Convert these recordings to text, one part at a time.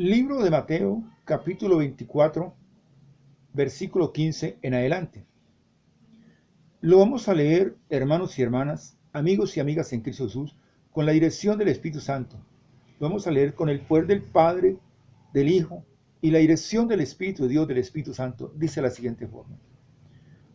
Libro de Mateo, capítulo 24, versículo 15 en adelante. Lo vamos a leer, hermanos y hermanas, amigos y amigas en Cristo Jesús, con la dirección del Espíritu Santo. Lo vamos a leer con el poder del Padre, del Hijo y la dirección del Espíritu de Dios, del Espíritu Santo. Dice de la siguiente forma.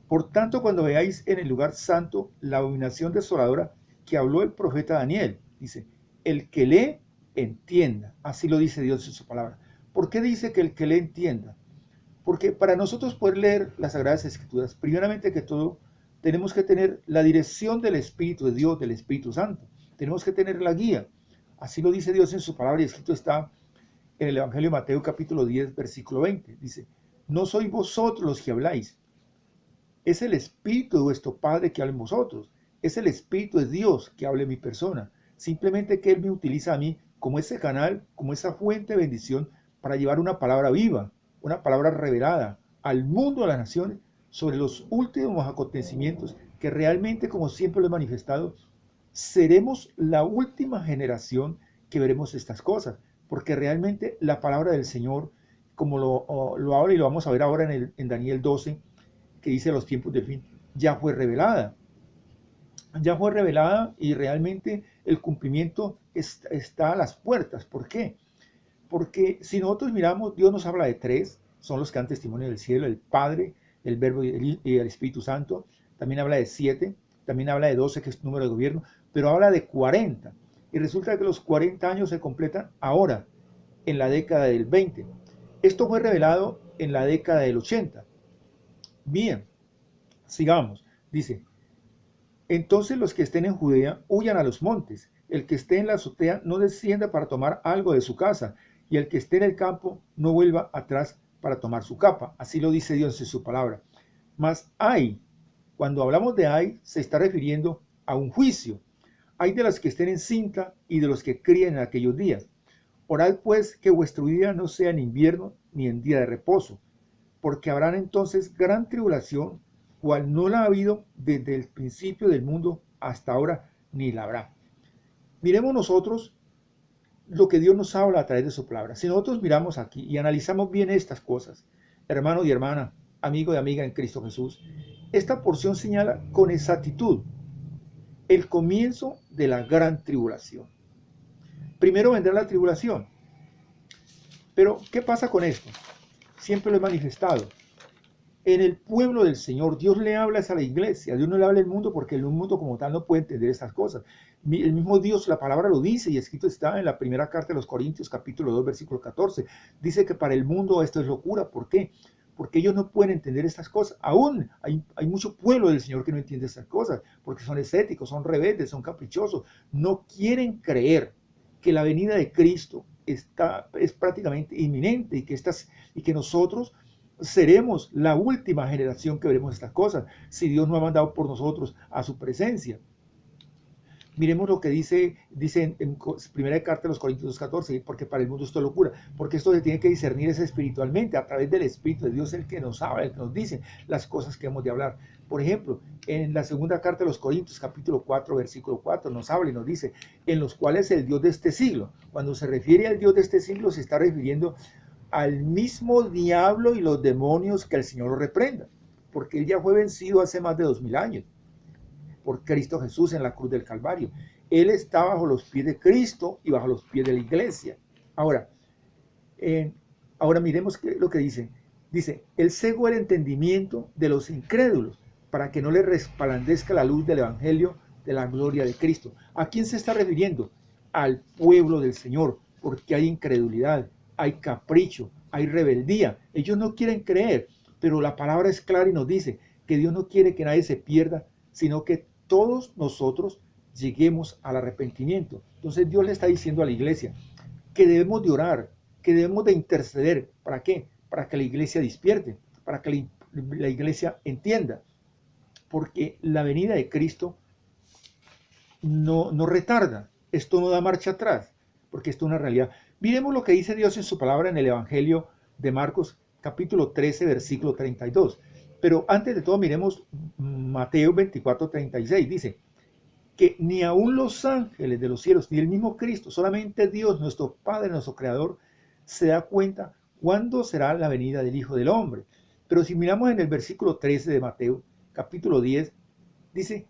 Por tanto, cuando veáis en el lugar santo la abominación desoladora que habló el profeta Daniel, dice, el que lee, entienda. Así lo dice Dios en su palabra. ¿Por qué dice que el que lee entienda? Porque para nosotros poder leer las Sagradas Escrituras, primeramente que todo, tenemos que tener la dirección del Espíritu de Dios, del Espíritu Santo. Tenemos que tener la guía. Así lo dice Dios en su palabra y escrito está en el Evangelio de Mateo capítulo 10, versículo 20. Dice, no sois vosotros los que habláis, es el Espíritu de vuestro Padre que habla en vosotros. Es el Espíritu de Dios que habla en mi persona. Simplemente que Él me utiliza a mí como ese canal, como esa fuente de bendición para llevar una palabra viva, una palabra revelada al mundo, a las naciones, sobre los últimos acontecimientos que realmente, como siempre lo he manifestado, seremos la última generación que veremos estas cosas, porque realmente la palabra del Señor, como lo habla y lo vamos a ver ahora en Daniel 12, que dice los tiempos del fin, ya fue revelada. Ya fue revelada y realmente el cumplimiento está a las puertas. ¿Por qué? Porque si nosotros miramos, Dios nos habla de tres, son los que dan testimonio del cielo, el Padre, el Verbo y el Espíritu Santo. También habla de 7, también habla de 12, que es número de gobierno, pero habla de 40. Y resulta que los 40 años se completan ahora, en la década del 20. Esto fue revelado en la década del 80. Bien, sigamos. Dice, entonces los que estén en Judea huyan a los montes. El que esté en la azotea no descienda para tomar algo de su casa, y el que esté en el campo no vuelva atrás para tomar su capa. Así lo dice Dios en su palabra. Mas hay, cuando hablamos de hay, se está refiriendo a un juicio. Hay de los que estén en cinta y de los que críen en aquellos días. Orad pues que vuestro día no sea en invierno ni en día de reposo, porque habrán entonces gran tribulación, cual no la ha habido desde el principio del mundo hasta ahora, ni la habrá. Miremos nosotros lo que Dios nos habla a través de su palabra. Si nosotros miramos aquí y analizamos bien estas cosas, hermano y hermana, amigo y amiga en Cristo Jesús, esta porción señala con exactitud el comienzo de la gran tribulación. Primero vendrá la tribulación. Pero, ¿qué pasa con esto? Siempre lo he manifestado. En el pueblo del Señor, Dios le habla a la iglesia, Dios no le habla al mundo porque el mundo como tal no puede entender estas cosas. El mismo Dios, la palabra lo dice y escrito está en la primera carta de los Corintios, capítulo 2, versículo 14. Dice que para el mundo esto es locura. ¿Por qué? Porque ellos no pueden entender estas cosas. Aún hay mucho pueblo del Señor que no entiende estas cosas, porque son escépticos, son rebeldes, son caprichosos. No quieren creer que la venida de Cristo es prácticamente inminente y que nosotros seremos la última generación que veremos estas cosas, si Dios no ha mandado por nosotros a su presencia. Miremos lo que dice en primera carta de los Corintios 14, porque para el mundo esto es locura, porque esto se tiene que discernir es espiritualmente, a través del Espíritu de Dios, el que nos habla, el que nos dice las cosas que hemos de hablar. Por ejemplo, en la segunda carta de los Corintios, capítulo 4, versículo 4, nos habla y nos dice, en los cuales el Dios de este siglo, cuando se refiere al Dios de este siglo, se está refiriendo al mismo diablo y los demonios que el Señor lo reprenda, porque él ya fue vencido hace más de 2000 años por Cristo Jesús en la cruz del Calvario. Él está bajo los pies de Cristo y bajo los pies de la iglesia. Ahora, miremos lo que dice. Dice, él cegó el entendimiento de los incrédulos para que no les resplandezca la luz del evangelio de la gloria de Cristo. ¿A quién se está refiriendo? Al pueblo del Señor, porque hay incredulidad, hay capricho, hay rebeldía. Ellos no quieren creer, pero la palabra es clara y nos dice que Dios no quiere que nadie se pierda, sino que todos nosotros lleguemos al arrepentimiento. Entonces Dios le está diciendo a la iglesia que debemos de orar, que debemos de interceder. ¿Para qué? Para que la iglesia despierte, para que la iglesia entienda. Porque la venida de Cristo no retarda, esto no da marcha atrás, porque esto es una realidad. Miremos lo que dice Dios en su palabra en el Evangelio de Marcos, capítulo 13, versículo 32. Pero antes de todo miremos Mateo 24, 36. Dice que ni aun los ángeles de los cielos, ni el mismo Cristo, solamente Dios, nuestro Padre, nuestro Creador, se da cuenta cuándo será la venida del Hijo del Hombre. Pero si miramos en el versículo 13 de Mateo, capítulo 10, dice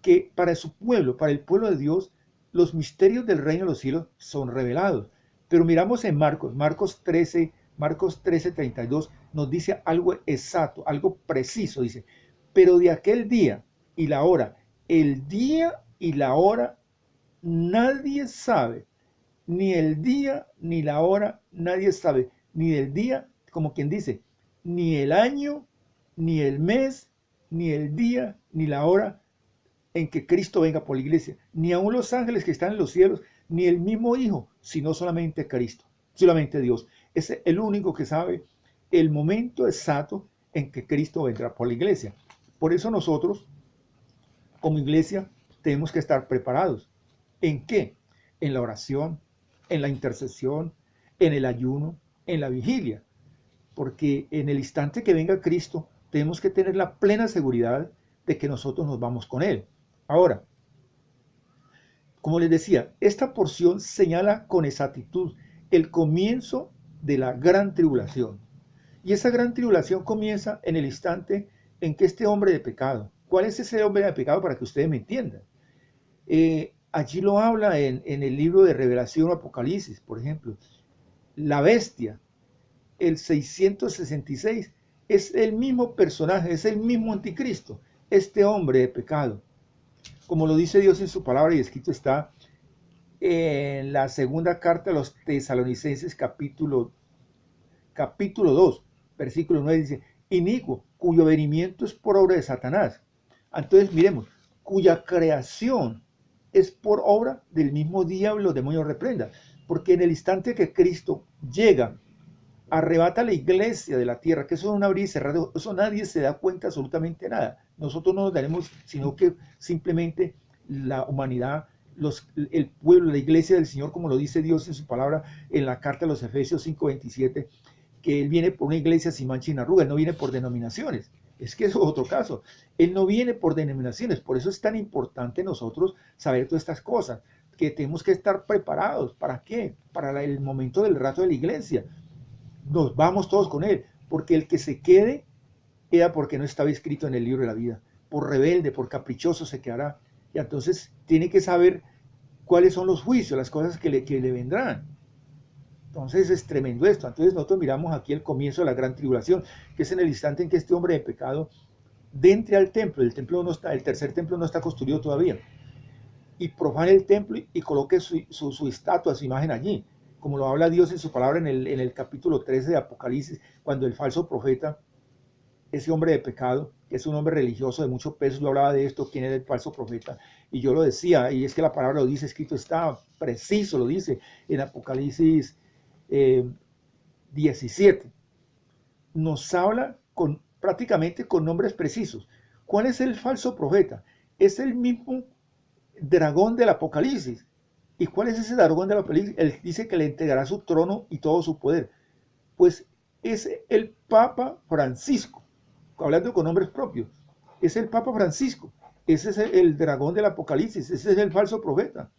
que para su pueblo, para el pueblo de Dios, los misterios del reino de los cielos son revelados. Pero miramos en Marcos 13, 32, nos dice algo exacto, algo preciso, dice, pero de aquel día y la hora, el día y la hora, nadie sabe, ni el día ni la hora, nadie sabe, ni el día, como quien dice, ni el año, ni el mes, ni el día, ni la hora en que Cristo venga por la iglesia, ni aun los ángeles que están en los cielos, ni el mismo Hijo, sino solamente Cristo, solamente Dios. Es el único que sabe el momento exacto en que Cristo vendrá por la iglesia. Por eso nosotros, como iglesia, tenemos que estar preparados. ¿En qué? En la oración, en la intercesión, en el ayuno, en la vigilia. Porque en el instante que venga Cristo, tenemos que tener la plena seguridad de que nosotros nos vamos con Él. Ahora, como les decía, esta porción señala con exactitud el comienzo de la gran tribulación. Y esa gran tribulación comienza en el instante en que este hombre de pecado, ¿cuál es ese hombre de pecado para que ustedes me entiendan? Allí lo habla en el libro de Revelación o Apocalipsis, por ejemplo. La bestia, el 666, es el mismo personaje, es el mismo anticristo, este hombre de pecado. Como lo dice Dios en su palabra y escrito está en la segunda carta a los Tesalonicenses capítulo 2, versículo 9, dice, inicuo, cuyo venimiento es por obra de Satanás. Entonces miremos, cuya creación es por obra del mismo diablo, demonio reprenda, porque en el instante que Cristo llega, arrebata la iglesia de la tierra, que eso es un abrir y cerrar, eso nadie se da cuenta absolutamente nada. Nosotros no nos daremos, sino que simplemente la humanidad, el pueblo, la iglesia del Señor, como lo dice Dios en su palabra en la carta a los Efesios 5:27, que Él viene por una iglesia sin mancha y arruga, Él no viene por denominaciones. Es que eso es otro caso. Él no viene por denominaciones, por eso es tan importante nosotros saber todas estas cosas, que tenemos que estar preparados. ¿Para qué? Para el momento del rato de la iglesia. Nos vamos todos con Él, porque el que se quede queda porque no estaba escrito en el libro de la vida. Por rebelde, por caprichoso se quedará. Y entonces tiene que saber cuáles son los juicios, las cosas que le vendrán. Entonces es tremendo esto. Entonces nosotros miramos aquí el comienzo de la gran tribulación, que es en el instante en que este hombre de pecado entre al templo. El templo no está, el tercer templo no está construido todavía. Y profane el templo y coloque su estatua, su imagen allí. Como lo habla Dios en su palabra en el capítulo 13 de Apocalipsis, cuando el falso profeta, ese hombre de pecado, que es un hombre religioso de mucho peso, yo hablaba de esto, quién era el falso profeta, y yo lo decía, y es que la palabra lo dice, escrito está, preciso lo dice, en Apocalipsis 17, nos habla prácticamente con nombres precisos. ¿Cuál es el falso profeta? Es el mismo dragón del Apocalipsis. ¿Y cuál es ese dragón del Apocalipsis? Él dice que le entregará su trono y todo su poder. Pues es el Papa Francisco, hablando con nombres propios. Es el Papa Francisco. Ese es el dragón del Apocalipsis. Ese es el falso profeta.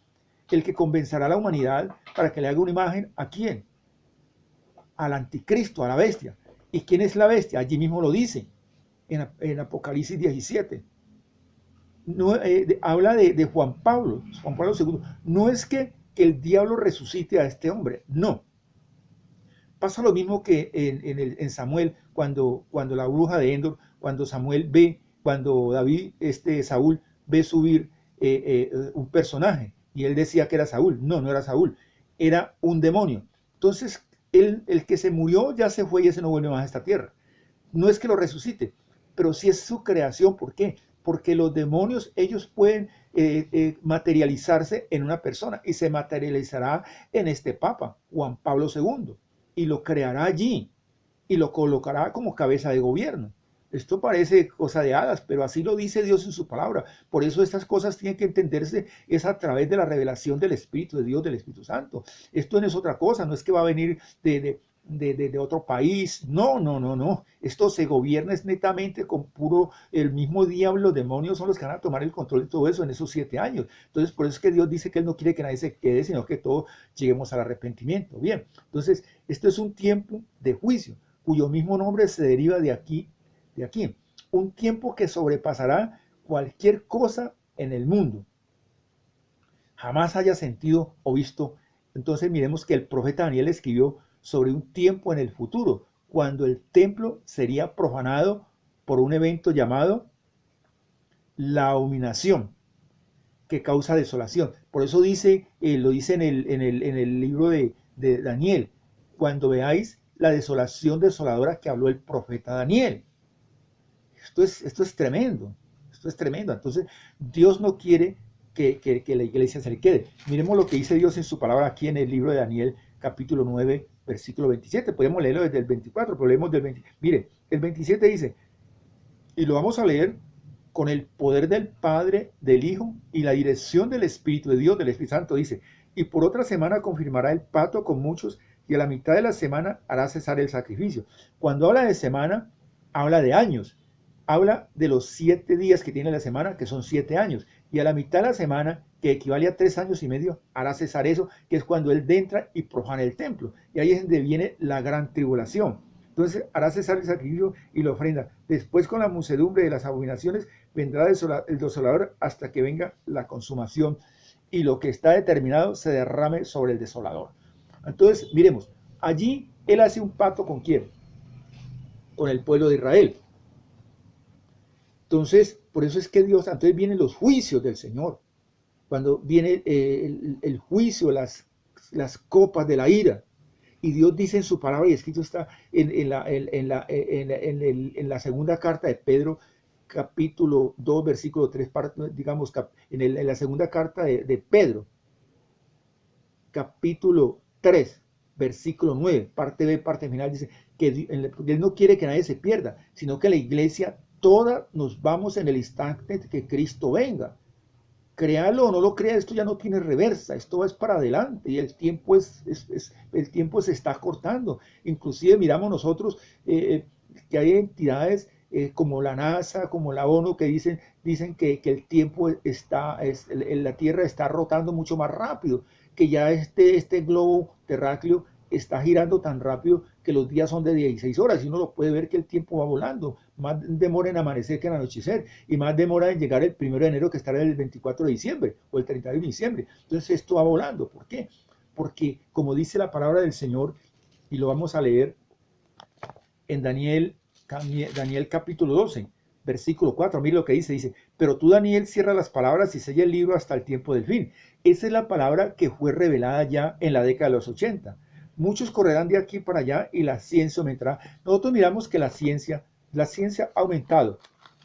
El que convencerá a la humanidad para que le haga una imagen. ¿A quién? Al anticristo, a la bestia. ¿Y quién es la bestia? Allí mismo lo dice en Apocalipsis 17. No, habla de Juan Pablo II. No es que el diablo resucite a este hombre, no. Pasa lo mismo que en Samuel, cuando la bruja de Endor, cuando Samuel ve, cuando Saúl ve subir un personaje, y él decía que era Saúl. No, no era Saúl, era un demonio. Entonces, el que se murió ya se fue y ese no vuelve más a esta tierra. No es que lo resucite, pero sí es su creación. ¿Por qué? Porque los demonios, ellos pueden materializarse en una persona, y se materializará en este Papa, Juan Pablo II, y lo creará allí, y lo colocará como cabeza de gobierno. Esto parece cosa de hadas, pero así lo dice Dios en su palabra. Por eso estas cosas tienen que entenderse es a través de la revelación del Espíritu de Dios, del Espíritu Santo. Esto no es otra cosa, no es que va a venir de otro país. No, no, no, no. Esto se gobierna es netamente con puro, el mismo diablo, los demonios son los que van a tomar el control de todo eso en esos 7 años. Entonces, por eso es que Dios dice que Él no quiere que nadie se quede, sino que todos lleguemos al arrepentimiento. Bien, entonces, esto es un tiempo de juicio, cuyo mismo nombre se deriva de aquí, de aquí. Un tiempo que sobrepasará cualquier cosa en el mundo jamás haya sentido o visto. Entonces miremos que el profeta Daniel escribió sobre un tiempo en el futuro, cuando el templo sería profanado por un evento llamado la abominación, que causa desolación. Por eso dice, lo dice en el libro de Daniel, cuando veáis la desolación desoladora que habló el profeta Daniel. Esto es tremendo, esto es tremendo. Entonces, Dios no quiere que la iglesia se le quede. Miremos lo que dice Dios en su palabra aquí en el libro de Daniel, capítulo 9, versículo 27. Podemos leerlo desde el 24, pero leemos del 20. Mire, el 27 dice, y lo vamos a leer con el poder del Padre, del Hijo y la dirección del Espíritu de Dios, del Espíritu Santo. Dice, y por otra semana confirmará el pacto con muchos, y a la mitad de la semana hará cesar el sacrificio. Cuando habla de semana, habla de años. Habla de los 7 días que tiene la semana, que son 7 años. Y a la mitad de la semana, que equivale a 3 años y medio, hará cesar eso, que es cuando él entra y profana el templo. Y ahí es donde viene la gran tribulación. Entonces hará cesar el sacrificio y la ofrenda. Después, con la muchedumbre de las abominaciones, vendrá el desolador hasta que venga la consumación y lo que está determinado se derrame sobre el desolador. Entonces, miremos, allí él hace un pacto ¿con quién? Con el pueblo de Israel. Entonces, por eso es que Dios, entonces vienen los juicios del Señor. Cuando viene el juicio, las copas de la ira. Y Dios dice en su palabra, y escrito está en la segunda carta de Pedro, capítulo 2, versículo 3, digamos, en la segunda carta de Pedro, capítulo 3, versículo 9, parte B, parte final, dice que Él no quiere que nadie se pierda, sino que la iglesia toda nos vamos en el instante que Cristo venga. Créalo o no lo crea, esto ya no tiene reversa, esto es para adelante y el tiempo el tiempo se está cortando. Inclusive miramos nosotros que hay entidades como la NASA, como la ONU, que dicen que el tiempo la Tierra está rotando mucho más rápido, que ya este globo terráqueo está girando tan rápido que los días son de 16 horas y uno lo puede ver que el tiempo va volando. Más demora en amanecer que en anochecer y más demora en llegar el 1 de enero que estará el 24 de diciembre o el 31 de diciembre. Entonces esto va volando. ¿Por qué? Porque como dice la palabra del Señor, y lo vamos a leer en Daniel capítulo 12, versículo 4, mire lo que dice, pero tú, Daniel, cierra las palabras y sella el libro hasta el tiempo del fin. Esa es la palabra que fue revelada ya en la década de los 80. Muchos correrán de aquí para allá y la ciencia aumentará. Nosotros miramos que la ciencia ha aumentado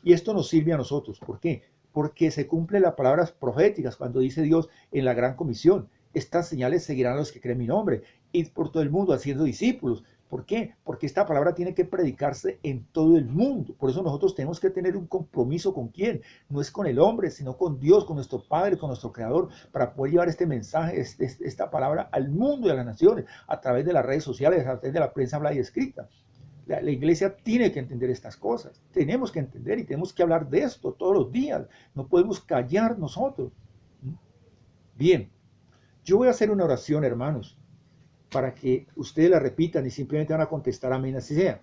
y esto nos sirve a nosotros. ¿Por qué? Porque se cumplen las palabras proféticas cuando dice Dios en la gran comisión. Estas señales seguirán a los que creen mi nombre, id por todo el mundo haciendo discípulos. ¿Por qué? Porque esta palabra tiene que predicarse en todo el mundo. Por eso nosotros tenemos que tener un compromiso ¿con quién? No es con el hombre, sino con Dios, con nuestro Padre, con nuestro Creador, para poder llevar este mensaje, esta palabra al mundo y a las naciones, a través de las redes sociales, a través de la prensa hablada y escrita. La iglesia tiene que entender estas cosas. Tenemos que entender y tenemos que hablar de esto todos los días. No podemos callar nosotros. Bien, yo voy a hacer una oración, hermanos, para que ustedes la repitan y simplemente van a contestar amén, así sea.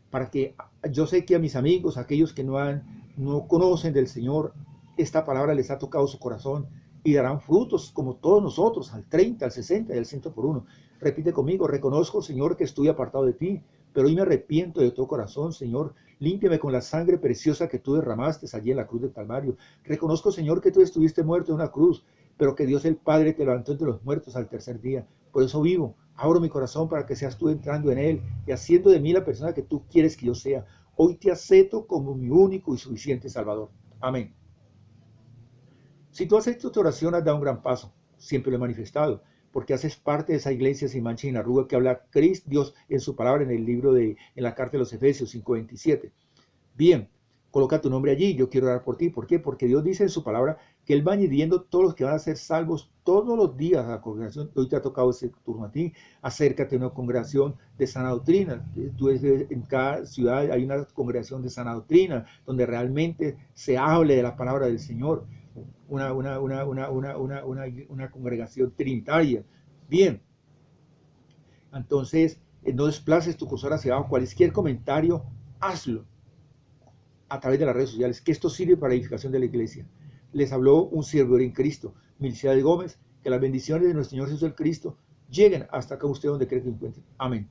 Para que yo sé que a mis amigos, aquellos que no conocen del Señor, esta palabra les ha tocado su corazón y darán frutos como todos nosotros, al 30, al 60 y al 100 por uno. Repite conmigo, reconozco, Señor, que estoy apartado de ti, pero hoy me arrepiento de todo corazón, Señor. Límpiame con la sangre preciosa que tú derramaste allí en la cruz del Calvario. Reconozco, Señor, que tú estuviste muerto en una cruz, pero que Dios el Padre te levantó entre los muertos al tercer día. Por eso vivo, abro mi corazón para que seas tú entrando en él y haciendo de mí la persona que tú quieres que yo sea. Hoy te acepto como mi único y suficiente Salvador. Amén. Si tú has hecho tu oración, has dado un gran paso. Siempre lo he manifestado, porque haces parte de esa iglesia sin mancha ni arruga que habla Cristo, Dios en su palabra en el libro en la carta de los Efesios 5:27. Bien, coloca tu nombre allí, yo quiero orar por ti. ¿Por qué? Porque Dios dice en su palabra que Él va añadiendo todos los que van a ser salvos todos los días a la congregación. Hoy te ha tocado ese turno a ti. Acércate a una congregación de sana doctrina. En cada ciudad hay una congregación de sana doctrina, donde realmente se hable de la palabra del Señor. Una congregación trinitaria. Bien, entonces no desplaces tu cursor hacia abajo. Cualquier comentario, hazlo a través de las redes sociales, que esto sirve para la edificación de la iglesia. Les habló un servidor en Cristo, Milciades Gómez. Que las bendiciones de nuestro Señor Jesús el Cristo lleguen hasta acá usted donde cree que encuentre. Amén.